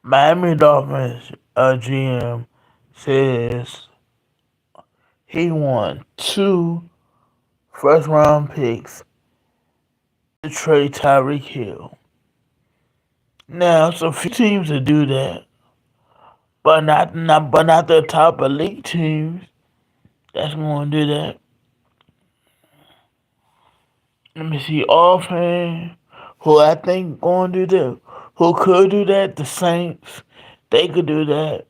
Miami Dolphins GM says he won two first round picks to trade Tyreek Hill. Now, it's a few teams that do that, but not the top elite teams that's going to do that. Let me see, offhand, who I think going to do that, who could do that, the Saints, they could do that.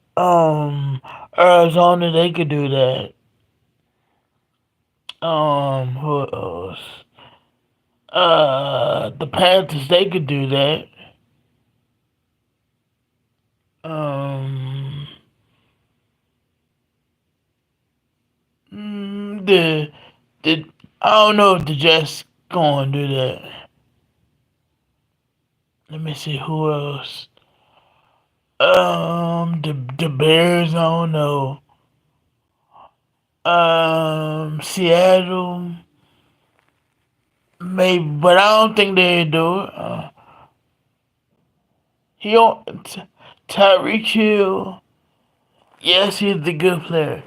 Arizona, they could do that. Who else? The Panthers, they could do that. Um, mm, the the I don't know if the Jets going to do that. Let me see who else. The Bears, I don't know. Seattle, maybe, but I don't think they do it. He don't. Tyreek Hill, yes, he's the good player.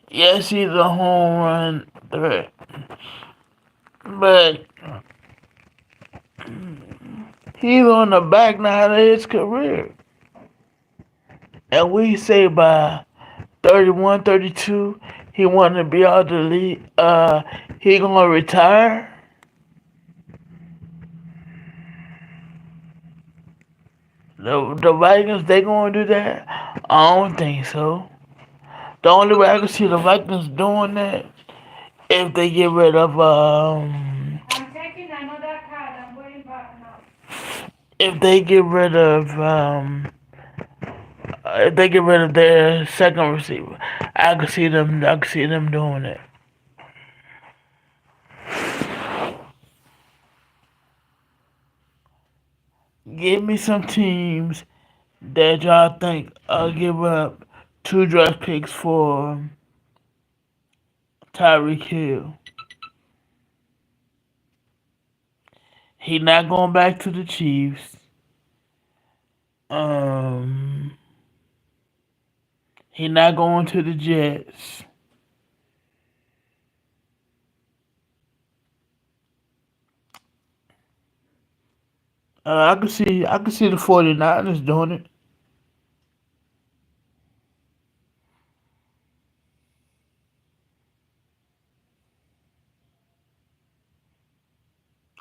Yes, he's a home run threat, but he's on the back nine of his career. And we say by 31, 32, he want to be out the league. He gonna retire. The Vikings, they gonna do that? I don't think so. The only way I can see the Vikings doing that if they get rid of I'm taking another card. I'm going back now. if they get rid of if they get rid of their second receiver, I can see them doing it. Give me some teams that y'all think give up two draft picks for Tyreek Hill. He not going back to the Chiefs. Um, he not going to the Jets. I can see the 49ers doing it.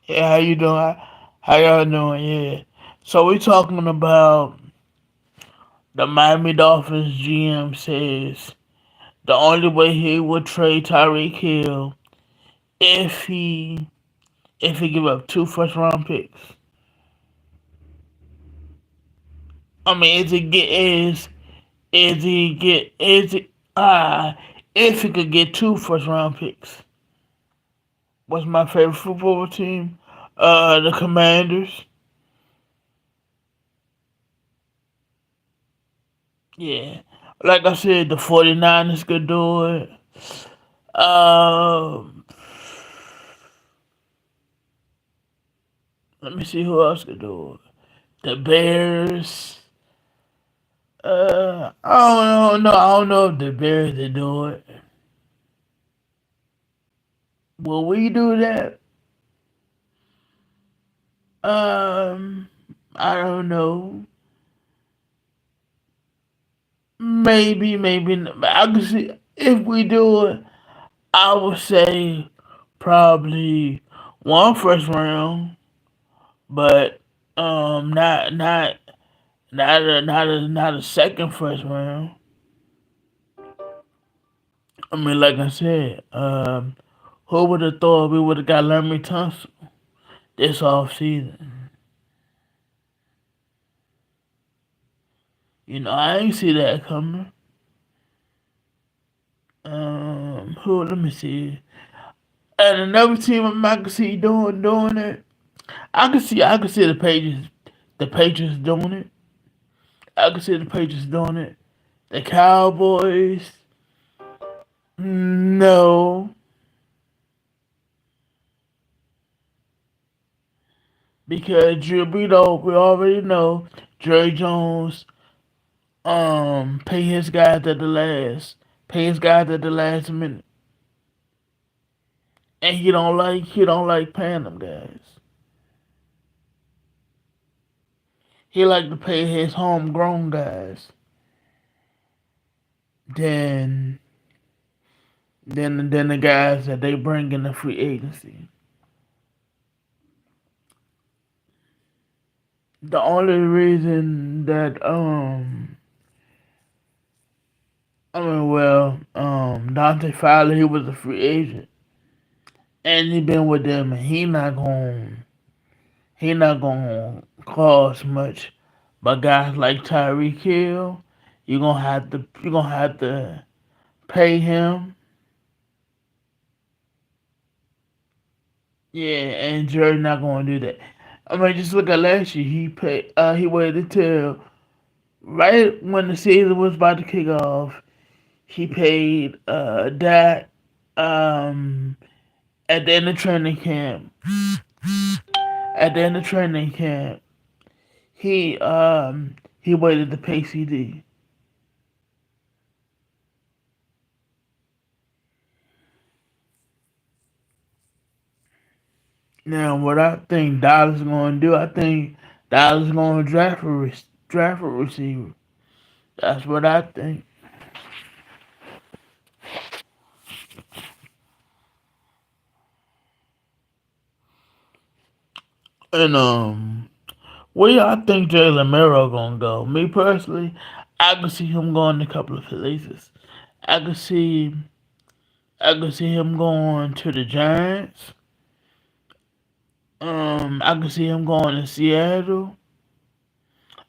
Yeah, how you doing? How y'all doing? Yeah. So we talking about the Miami Dolphins GM says the only way he would trade Tyreek Hill if he if he give up two first round picks. I mean, is he get is it if he could get two first round picks? What's my favorite football team? The Commanders. Yeah. Like I said, the 49ers could do it. Um, Let me see who else could do it. The Bears. I don't know. I don't know if the Bears could do it. Will we do that? Um, I don't know. Maybe, maybe not. I can see if we do it. I would say probably one first round, but not a second first round. I mean, like I said, who would have thought we would have got Laramie Tunsil this off season? You know, I ain't see that coming. Who? Let me see. And another team I can see doing it. I can see the Patriots doing it. I can see the Patriots doing it. The Cowboys, no, because we already know Jerry Jones. pay his guys at the last, pay his guys at the last minute, and he don't like paying them guys. He like to pay his homegrown guys than than the guys that they bring in the free agency. The only reason that Dante Fowler, he was a free agent and he been with them and he not gonna cost much. But guys like Tyreek Hill, you gonna have to pay him. Yeah, and Jerry not gonna do that. I mean, just look at last year. He waited till right when the season was about to kick off. He paid that um at the end of training camp. At the end of training camp, he waited to pay CD. Now, what I think Dallas going to do, I think Dallas going to draft a receiver. That's what I think. And where y'all think Jalen Miro gonna go? Me personally, I could see him going a couple of places. I could see I could see him going to the Giants. I could see him going to Seattle.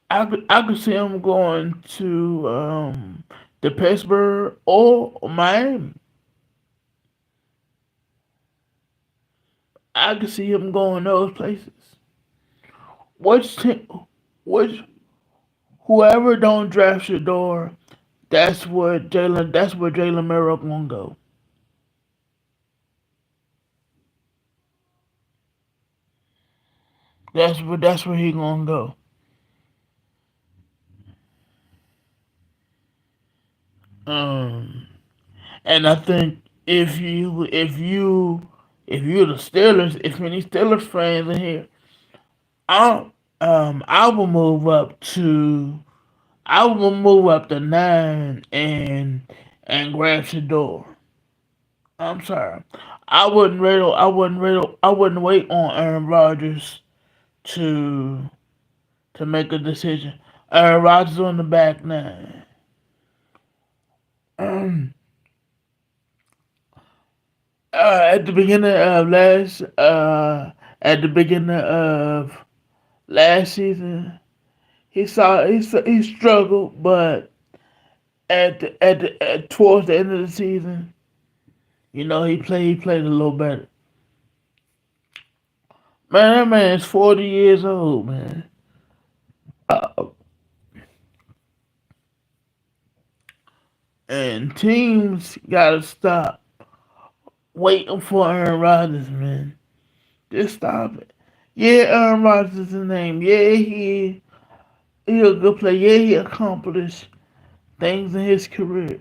I could see him going to the Pittsburgh or Miami. I could see him going those places. Which team, which whoever don't draft Shador, That's where Jalen Miro gonna go. That's where he gonna go. Um, and I think if you the Steelers, if any Steelers fans in here, I I will move up to I will move up to 9 and grab Shador. I'm sorry. I wouldn't wait on Aaron Rodgers to make a decision. Aaron Rodgers on the back 9. Um, at the beginning of at the beginning of last season, he struggled, but towards the end of the season, he played a little better. Man, that man is 40 years old, man. Uh, and teams gotta stop waiting for Aaron Rodgers, man. Just stop it. Yeah, Aaron Rodgers is his name. Yeah, he a good player. Yeah, he accomplished things in his career.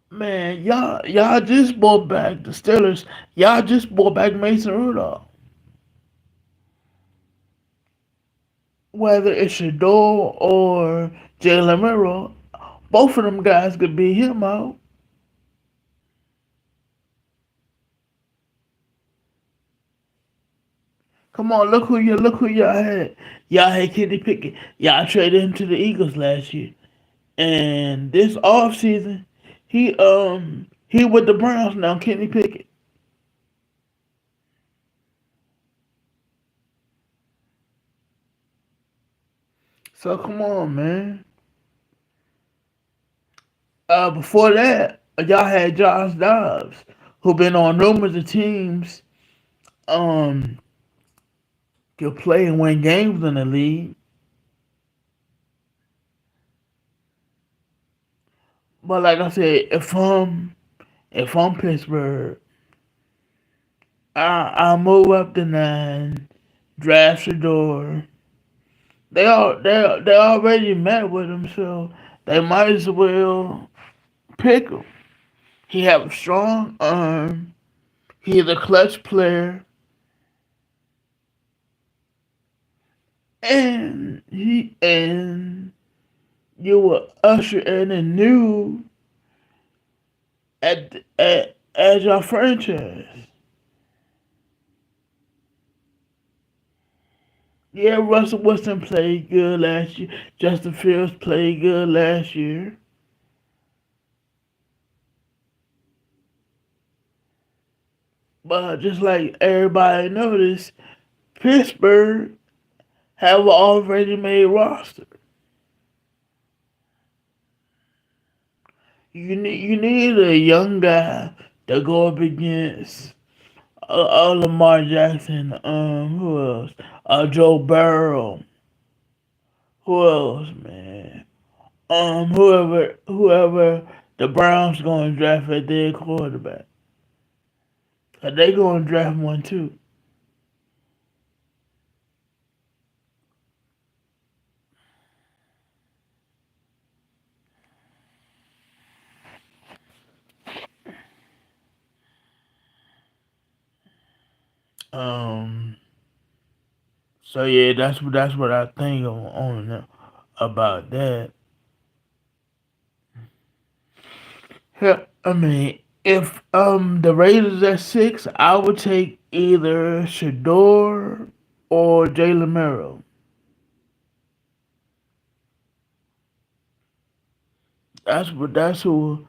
Man, y'all just brought back the Steelers. Y'all just brought back Mason Rudolph. Whether it's Shador or Jalen Miro, both of them guys could beat him out. Come on, look who y'all had. Y'all had Kenny Pickett. Y'all traded him to the Eagles last year. And this off season, he with the Browns now, Kenny Pickett. So come on, man. Before that, y'all had Josh Dobbs, who been on numerous of teams um could play and win games in the league. But like I said, if I'm Pittsburgh, I move up to 9, draft Shador, They already met with him, so they might as well pick him. He have a strong arm. He's a clutch player, and you will usher in a new as your franchise. Yeah, Russell Wilson played good last year. Justin Fields played good last year. But just like everybody noticed, Pittsburgh have an already made roster. You need a young guy to go up against Lamar Jackson. Who else? Joe Burrow. Who else, man? Whoever the Browns going to draft at their quarterback. They going to draft one too. Um. So yeah, that's what I think about that. Yeah, I mean, if the Raiders at 6, I would take either Shador or Jalen Merrill. That's who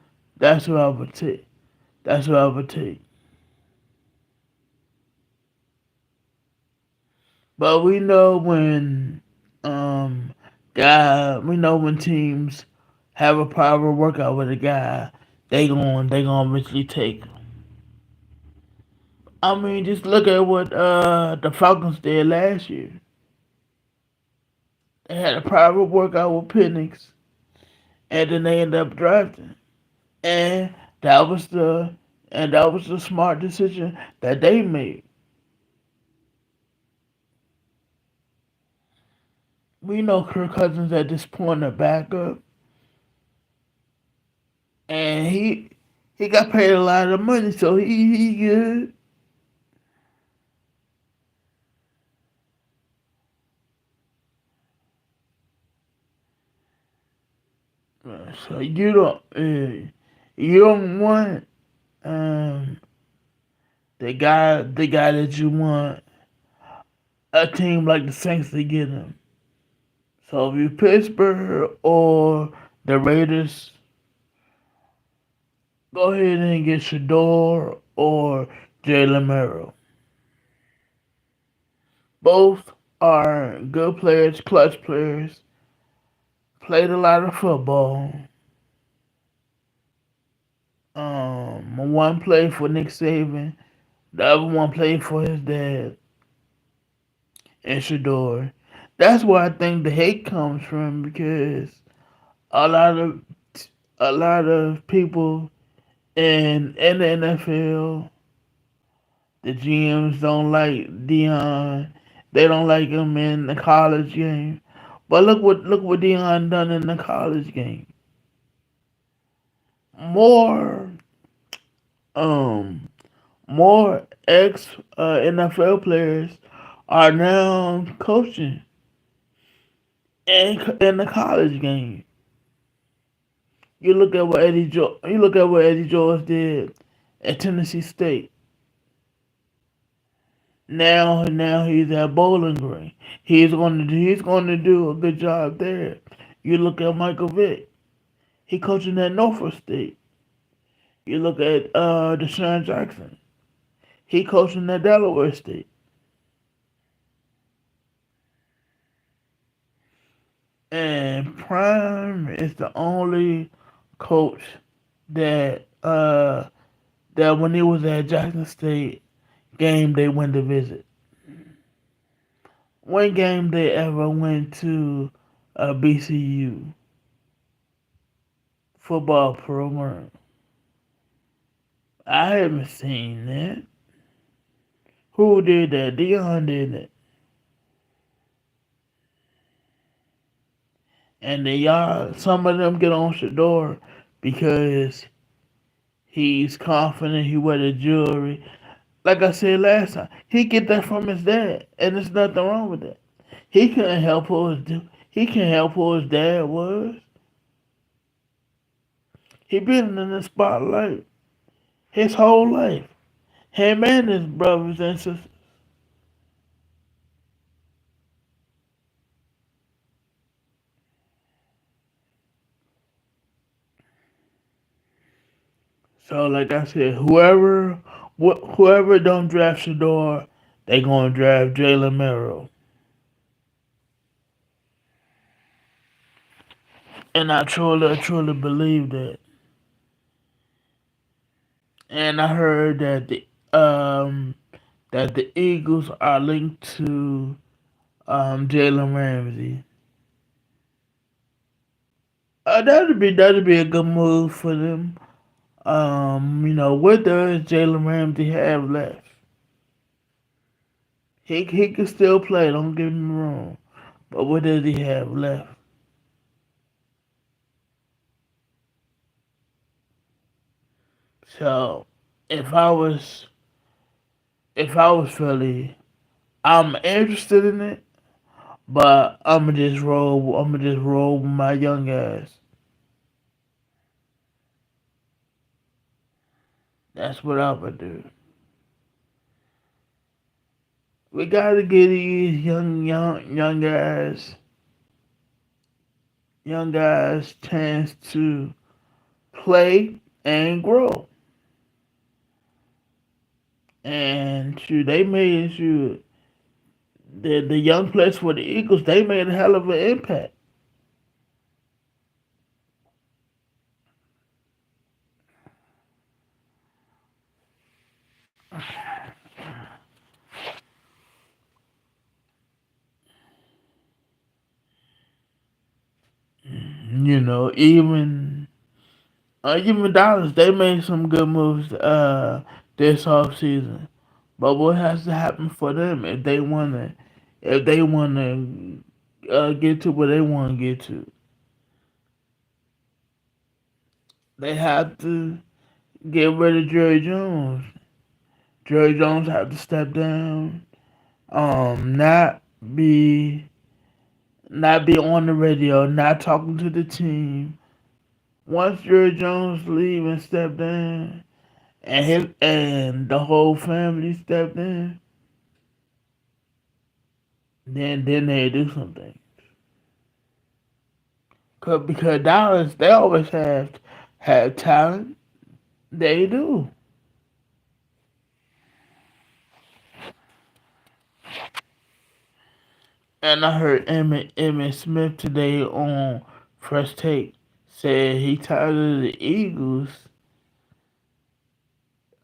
I would take. That's who I would take. But um we know when teams have a private workout with a guy, they gonna eventually take him. I mean, just look at what the Falcons did last year. They had a private workout with Penix, and then they ended up drafting. And that was the smart decision that they made. We know Kirk Cousins at this point a backup, and he got paid a lot of money, so he good. So you don't want um the guy that you want a team like the Saints to get him. So if you Pittsburgh or the Raiders, go ahead and get Shador or Jalen Merrill. Both are good players, clutch players, played a lot of football. One played for Nick Saban, the other one played for his dad and Shador. That's where I think the hate comes from because a lot of a lot of people in the NFL, the GMs don't like Dion. They don't like him in the college game. But look what Dion done in the college game. More um more ex NFL players are now coaching in the college game. You look at what Eddie George did at Tennessee State. Now he's at Bowling Green. He's going to do a good job there. You look at Michael Vick. He coaching at Norfolk State. You look at Deshaun Jackson. He coaching at Delaware State. And Prime is the only coach that that when he was at Jackson State game they went to visit. One game they ever went to a BCU football program. I haven't seen that. Who did that? Dion did it. and then y'all, some of them get on Shador because he's confident he wear the jewelry. Like I said last time, he get that from his dad, and there's nothing wrong with that. He couldn't help he can help who his dad was. He been in the spotlight his whole life. Him and his brothers and sisters. So like I said, whoever don't draft Shador, they gonna draft Jalen Merrill. And I truly believe that. And I heard that the Eagles are linked to Jalen Ramsey. That'd be a good move for them. What does Jalen Ramsey have left? He can still play. Don't get me wrong, but what does he have left? So if I was if I was Philly, I'm interested in it, but I'm gonna just roll with my young guys. That's what I would do. We gotta get these young guys chance to play and grow. And shoot, they made shoot the young players for the Eagles. They made a hell of an impact. Even Dallas, they made some good moves this off season. But what has to happen for them if they wanna get to where they want to get to? They have to get rid of Jerry Jones. Jerry Jones have to step down. Not be not be on the radio, not talking to the team. Once Jerry Jones leave and step down, and the whole family stepped in, then they do something. Because Dallas, they always have talent. They do. And I heard Emmett Smith today on Fresh Take said he tired of the Eagles.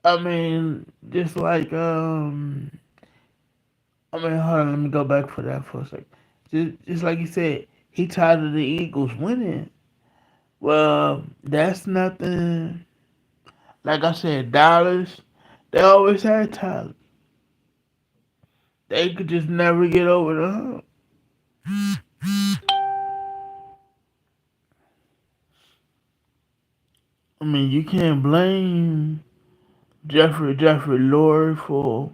I mean, just like hold on, let me go back for that for a second. Just like he said, he tired of the Eagles winning. Well, that's nothing. Like I said, Dallas, they always had talent. They could just never get over the hump. I mean, you can't blame Jeffrey Lurie for.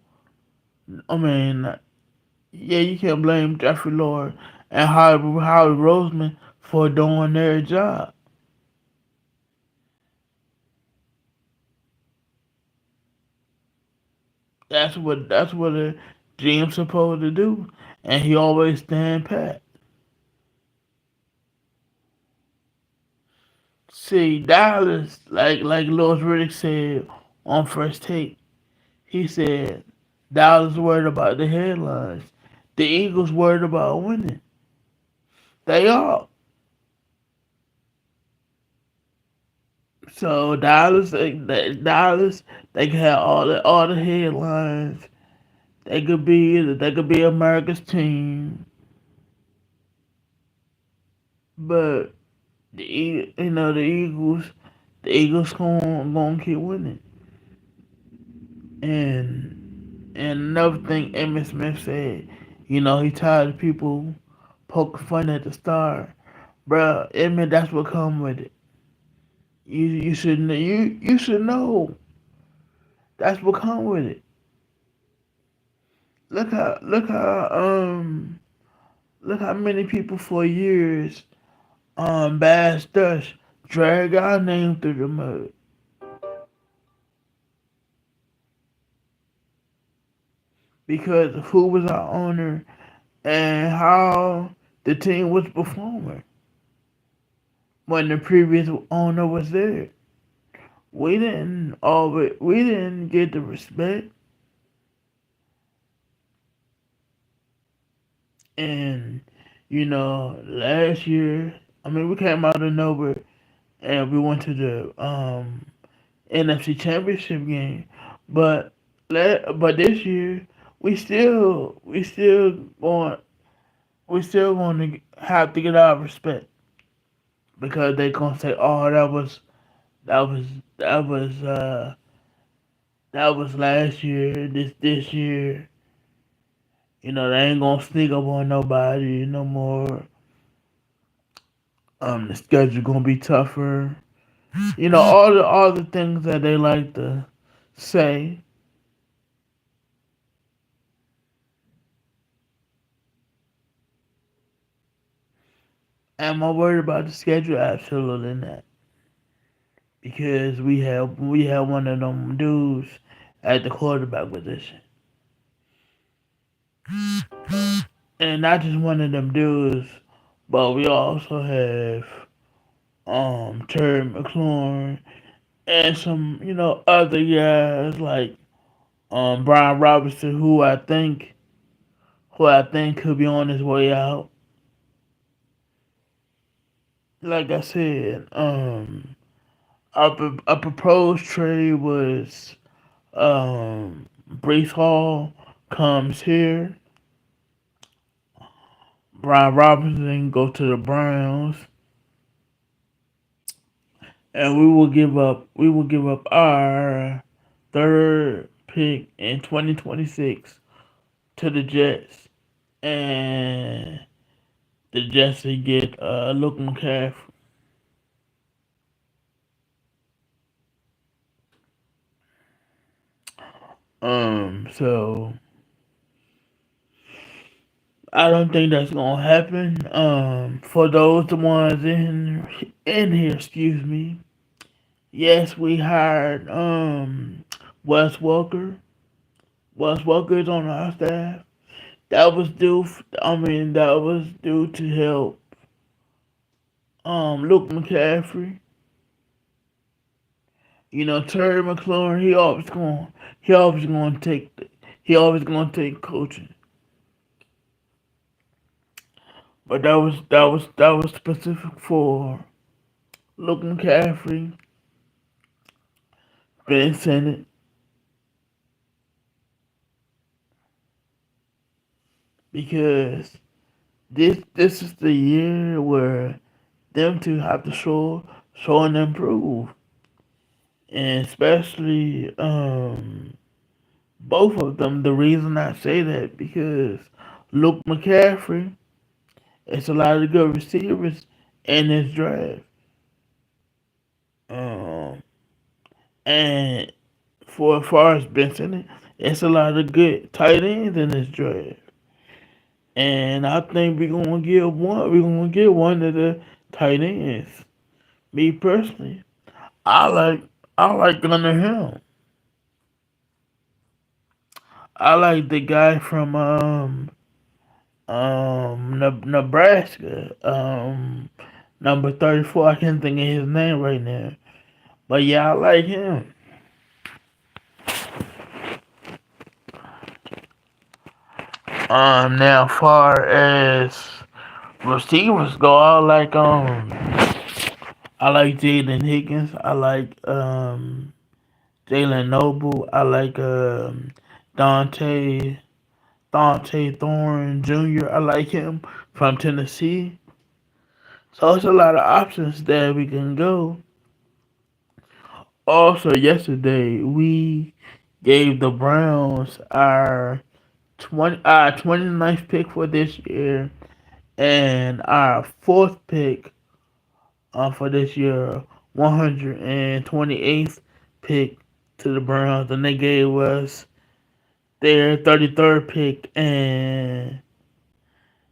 I mean, yeah, you can't blame Jeffrey Lurie and Howard Roseman for doing their job. That's what a GM's supposed to do, and he always stand pat. See, Dallas, like Louis Riddick said on First Take, he said Dallas worried about the headlines. The Eagles worried about winning. They are. So Dallas, they can have all the headlines. They could be America's team, but the Eagles gonna keep winning. And another thing Emmitt Smith said, he tired of people poking fun at the star. bruh. I mean, that's what come with it. You should know. That's what come with it. Look how many people for years bashed us, drag our name through the mud because of who was our owner and how the team was performing when the previous owner was there. We didn't get the respect, and last year, I mean, we came out of nowhere and we went to the NFC Championship game, but but this year we still want we still going to have to get our respect because they gonna say, oh, that was that was uh that was last year, this year. They ain't gonna sneak up on nobody no more. The schedule gonna be tougher. All the things that they like to say. Am I worried about the schedule? Absolutely not. Because we have one of them dudes at the quarterback position. And not just one of them dudes, but we also have Terry McLaurin and some, other guys like Brian Robinson who I think could be on his way out. Like I said, a proposed trade was Brees Hall comes here, Brian Robinson go to the Browns, and we will give up our third pick in 2026 to the Jets, and the Jets will get Luke McCaffrey. So I don't think that's gonna happen. For those the ones in here, excuse me. Yes, we hired Wes Welker. Wes Welker is on our staff. That was due to help Luke McCaffrey. Terry McLaurin. He always going to take coaching. But that was specific for Luke McCaffrey, Ben Sinnott, because this is the year where them two have to show and improve, and especially both of them. The reason I say that because Luke McCaffrey, it's a lot of good receivers in this draft, um, and for as far as Ben Sinnott, it's a lot of good tight ends in this draft. And I think we're gonna get one of the tight ends. Me personally, I like I like Gunnar Hill. I like the guy from Nebraska. Number 34. I can't think of his name right now. But yeah, I like him. Now far as receivers go, I like Jaden Higgins. I like Jalen Noble. I like Dante Dante Thorne Jr. I like him from Tennessee. So it's a lot of options that we can go. Also, yesterday we gave the Browns our 29th pick for this year and our fourth pick for this year, 128th pick to the Browns, and they gave us their 33rd pick and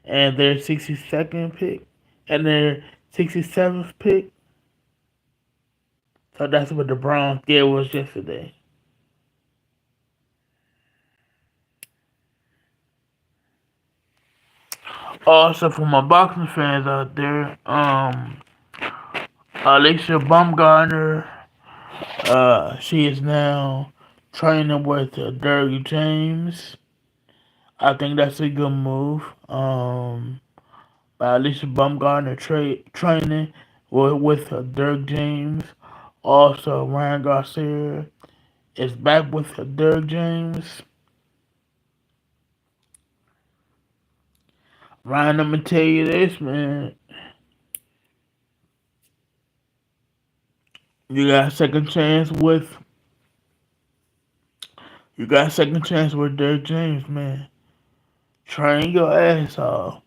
their 62nd pick and their 67th pick. So that's what the Browns gave us yesterday. Also, for my boxing fans out there, Alicia Baumgartner, she is now training with Derrick James. I think that's a good move. By Alicia Baumgartner training with Derrick James. Also, Ryan Garcia is back with Derrick James. Ryan, I'm gonna tell you this, man. You got a second chance with you got a second chance with Derrick James, man. Train your ass off.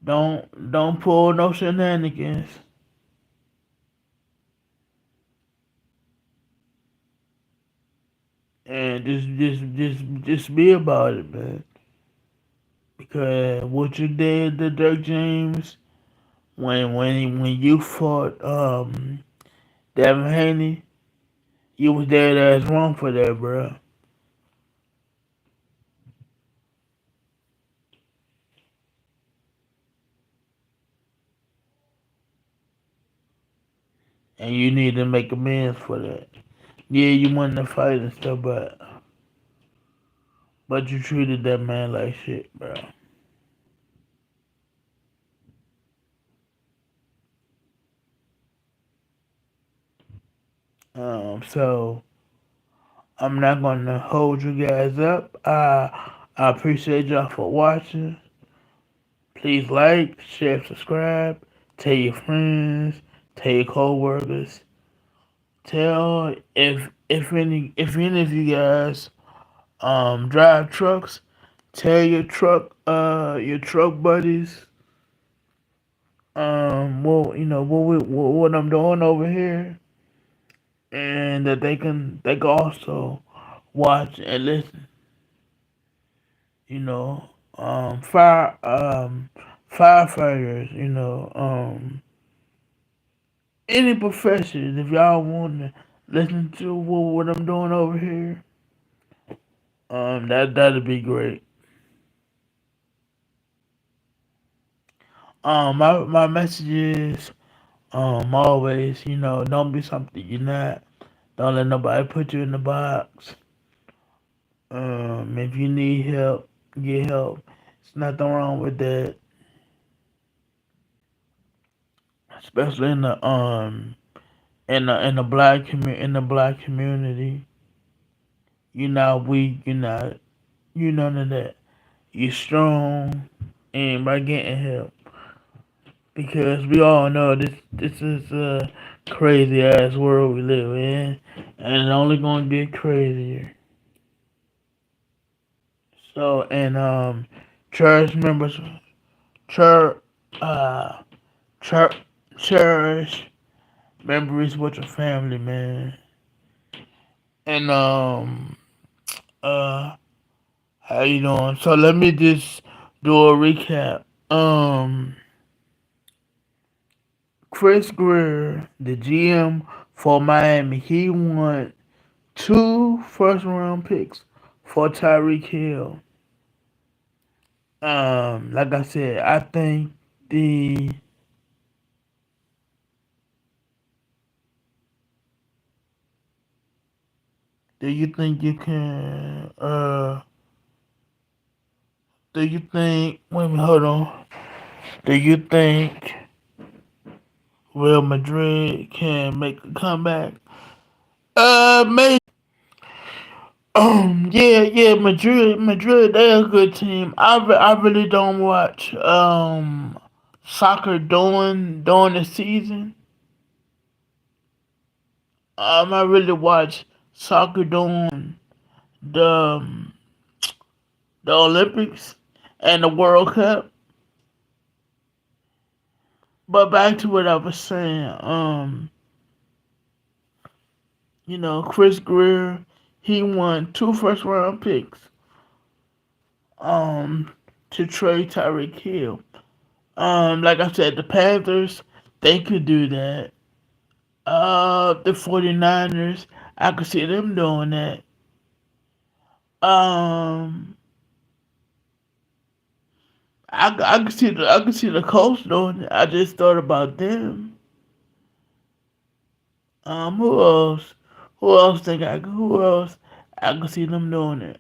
Don't pull no shenanigans. And just be about it, man. Because what you did to Derrick James when you fought Devin Haney, you was dead ass wrong for that, bro. And you need to make amends for that. Yeah, you won the fight and stuff, but you treated that man like shit, bro. So I'm not gonna hold you guys up. I appreciate y'all for watching. Please like, share, subscribe, tell your friends, tell your coworkers, tell if any of you guys drive trucks, tell your truck buddies well, what I'm doing over here, and that they can also watch and listen. You know, firefighters. Any profession. If y'all want to listen to what I'm doing over here, that'd be great. My message is always, don't be something you're not. Don't let nobody put you in the box. If you need help, get help. There's nothing wrong with that, especially in the black community. You're not weak. You none of that. You're strong, and by getting help, because we all know this is a crazy ass world we live in, and it's only gonna get crazier. So, and church members, church, uh, church, cherish memories with your family, man. And uh, how you doing? So let me just do a recap. Chris Grier, the GM for Miami, he won two first round picks for Tyreek Hill. Like I said, I think the do you think you can do you think wait a minute, hold on. Do you think Real Madrid can make a comeback? Maybe. Yeah, Madrid, they're a good team. I really don't watch soccer during the season. I really watch soccer during the um, the Olympics and the World Cup. But back to what I was saying. Chris Grier, he won two first round picks. Um, to trade Tyreek Hill. Like I said, the Panthers, they could do that. The 49ers, I could see them doing that. Um, I could see the Colts doing it. I just thought about them. Who else? Who else? I could see them doing it.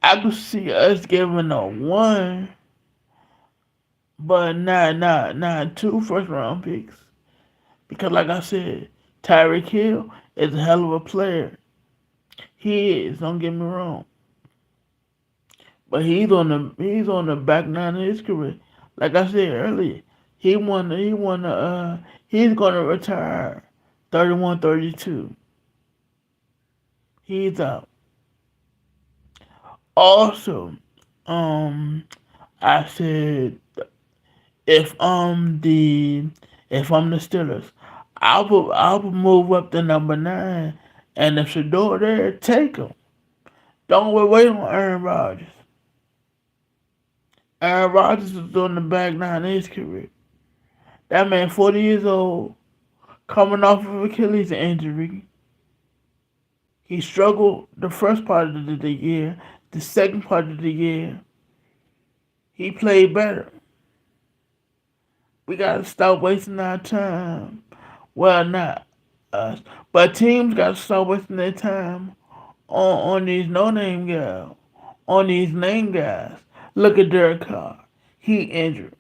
I could see us giving a one, but not two first round picks. Because like I said, Tyreek Hill is a hell of a player. He is, don't get me wrong. But he's on the back nine of his career. Like I said earlier, he's gonna retire 31, 32. He's out. Also, um I said if I'm the Steelers, I will move up to number nine, and if Shador there, take him. Don't wait on Aaron Rodgers. Aaron Rodgers is on the back nine of his career. That man 40 years old, coming off of Achilles injury. He struggled the first part of the year. The second part of the year, he played better. We gotta stop wasting our time. Well, not us, but teams gotta stop wasting their time on these no name guys, on these name guys. Look at Derek Carr. He injured.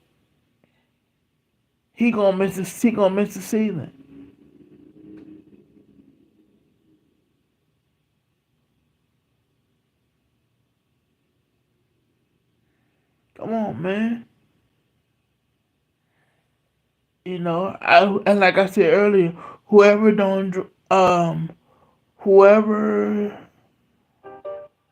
He gonna miss the season. Come on, man. And like I said earlier, whoever don't whoever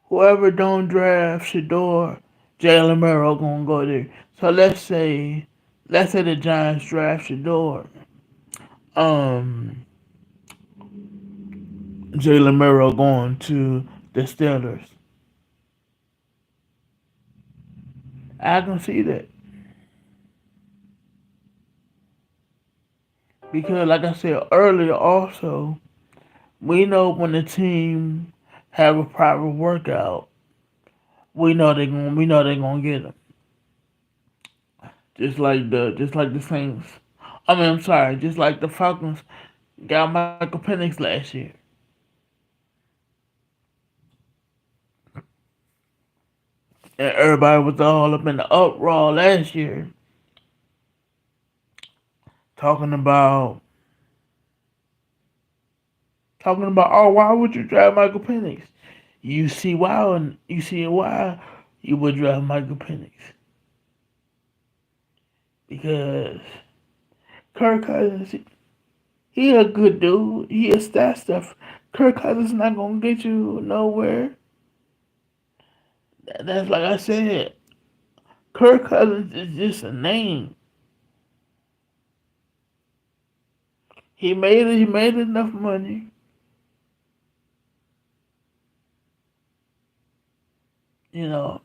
whoever don't draft Shador, Jalen Murrow gonna go there. So let's say the Giants draft Shador, um Jalen Murrow going to the Steelers. I can see that because, like I said earlier, also we know when the team have a proper workout, we know they gonna get them. Just like the Saints. I mean, I'm sorry, just like the Falcons got Michael Penix last year. And everybody was all up in the uproar last year talking about oh, why would you draft Michael Penix? You see why you would draft Michael Penix. Because Kirk Cousins, he a good dude. He a stat stuff. Kirk Cousins not gonna get you nowhere. That's like I said. Kirk Cousins is just a name. He made enough money, you know.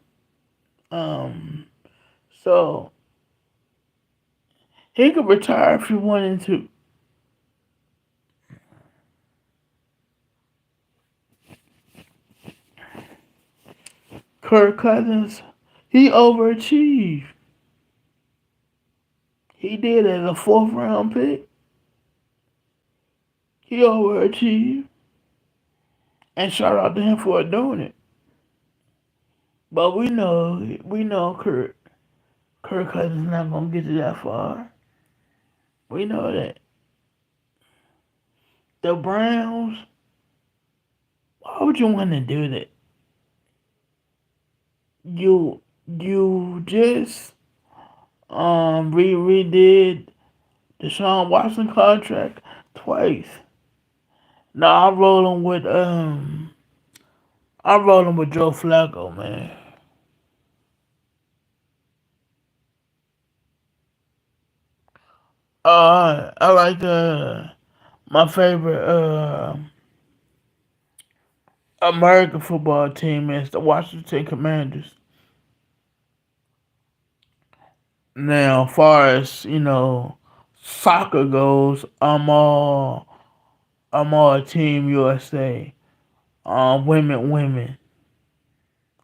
Um, so he could retire if he wanted to. Kirk Cousins, he overachieved. He did as a fourth round pick. He overachieved, and shout out to him for doing it. But we know Kirk Cousins not gonna get you that far. We know that. The Browns, why would you want to do that? You just redid the Deshaun Watson contract twice. Now I'm rolling with Joe Flacco, man. I like my favorite American football team is the Washington Commanders. Now, as far as soccer goes, I'm all Team USA. Women.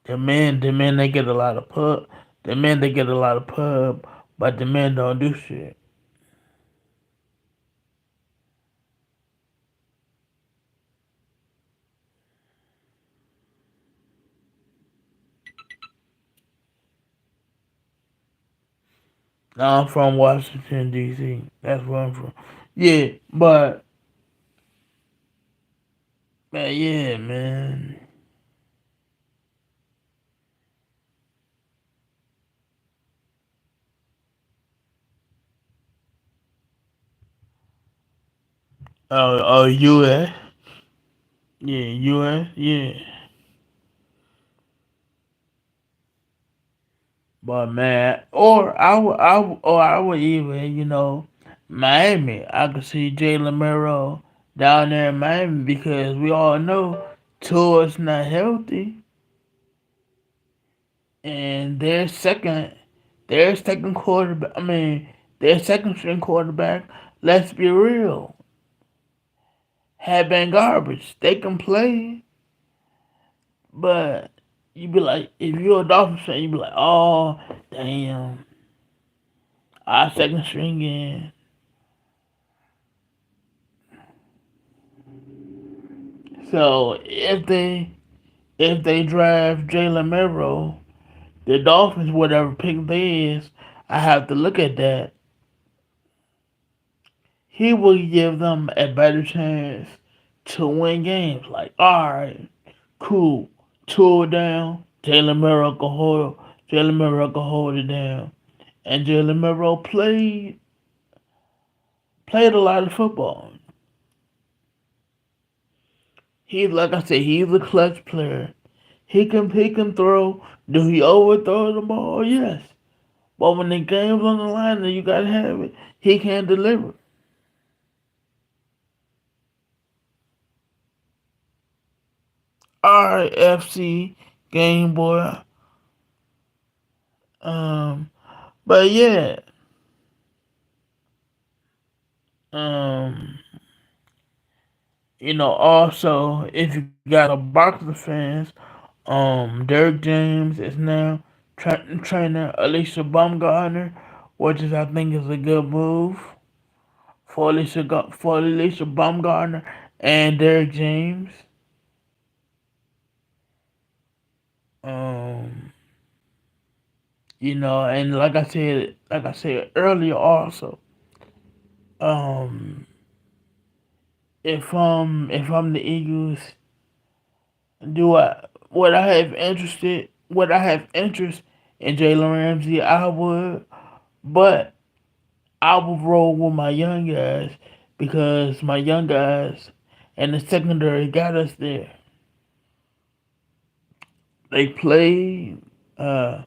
The men they get a lot of pub. The men they get a lot of pub, but the men don't do shit. Now I'm from Washington D.C. That's where I'm from. Yeah, but man, yeah, man. U.S. Yeah, U.S. Yeah, but man, or I would even Miami. I could see Jalen Murrow down there in Miami because we all know Tua's not healthy, and their second quarterback. I mean, their second string quarterback. Let's be real, have been garbage. They can play, but you be like, if you're a Dolphins fan, you be like, oh damn, our second string in. So if they draft Jalen Murrow, the Dolphins, whatever pick they is, I have to look at that. He will give them a better chance to win games. Like, all right, cool, two down. Jalen Murrow can hold it down, and Jalen Murrow played a lot of football. He's like I said, he's a clutch player. He can throw. Do he overthrow the ball? Yes. But when the game's on the line and you gotta have it, he can't deliver. RFC Game Boy. Um, but yeah. Um, also if you got a boxing fans, Derek James is now training Alicia Baumgartner, which is I think is a good move for Alicia Baumgartner and Derek James. Um, and like I said earlier, also, um, if I'm the Eagles, do I would I have interest in Jalen Ramsey? I would, but I would roll with my young guys because my young guys and the secondary got us there. They played. Uh,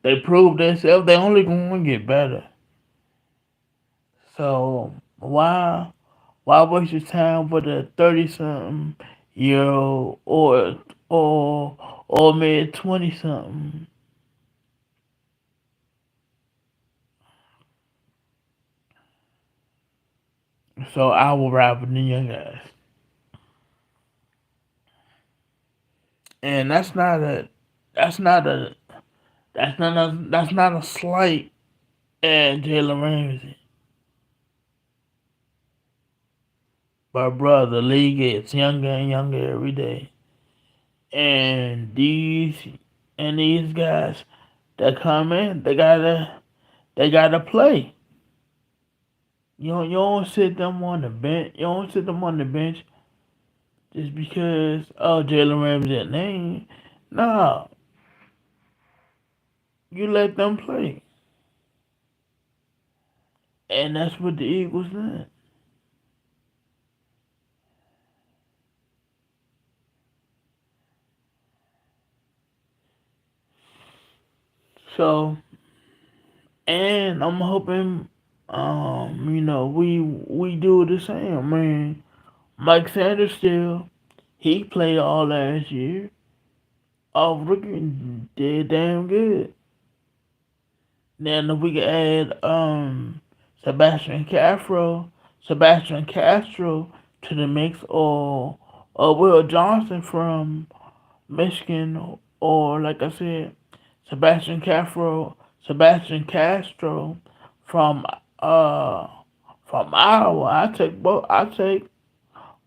they proved themselves. They only going to get better. So why waste your time with a 30-something-year-old or mid 20-something? So I will ride with the young guys, and that's not a that's not a slight at Jalen Ramsey, but bro, the league gets younger and younger every day, and these guys that come in, they gotta play. You don't sit them on the bench. You don't sit them on the bench just because Jalen Ramsey that name. Nah, you let them play, and that's what the Eagles did. So, and I'm hoping. we do the same, man. Mike Sanders still, he played all last year. Oh, rookie did damn good. Then if we could add Sebastian Castro, Sebastian Castro to the mix, or Will Johnson from Michigan, or like I said, Sebastian Castro from uh from Iowa. I take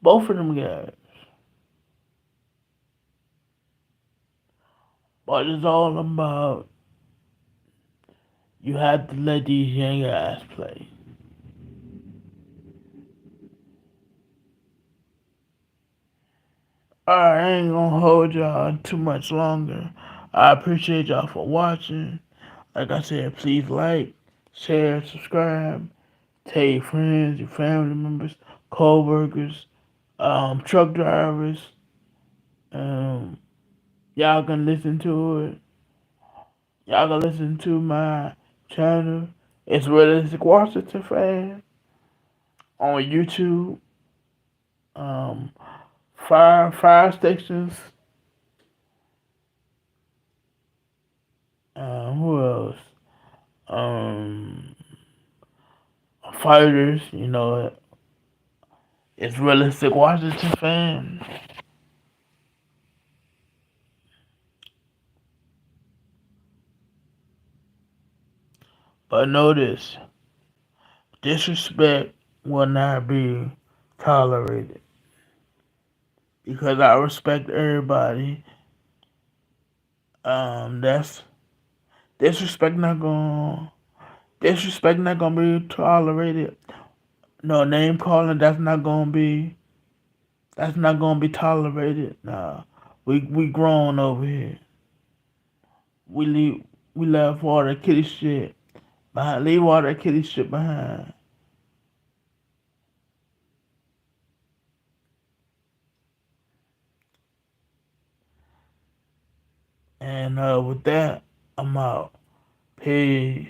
both of them guys. But it's all about you have to let these young guys play. Alright, I ain't gonna hold y'all too much longer. I appreciate y'all for watching. Like I said, please like, share, subscribe, tell your friends, your family members, co-workers, truck drivers. Um, y'all can listen to it. Y'all can listen to my channel. It's Realistic Washington Fan on YouTube. Um, fire stations. Who else? Um, Fighters. It's Realistic Washington Fan. But notice, disrespect will not be tolerated because I respect everybody. That's disrespect not gonna disrespect not gonna be tolerated. No name calling. That's not gonna be tolerated. Nah, we grown over here. We leave we left all that kitty shit behind. Leave all that kitty shit behind. And with that, I'm out. Peace.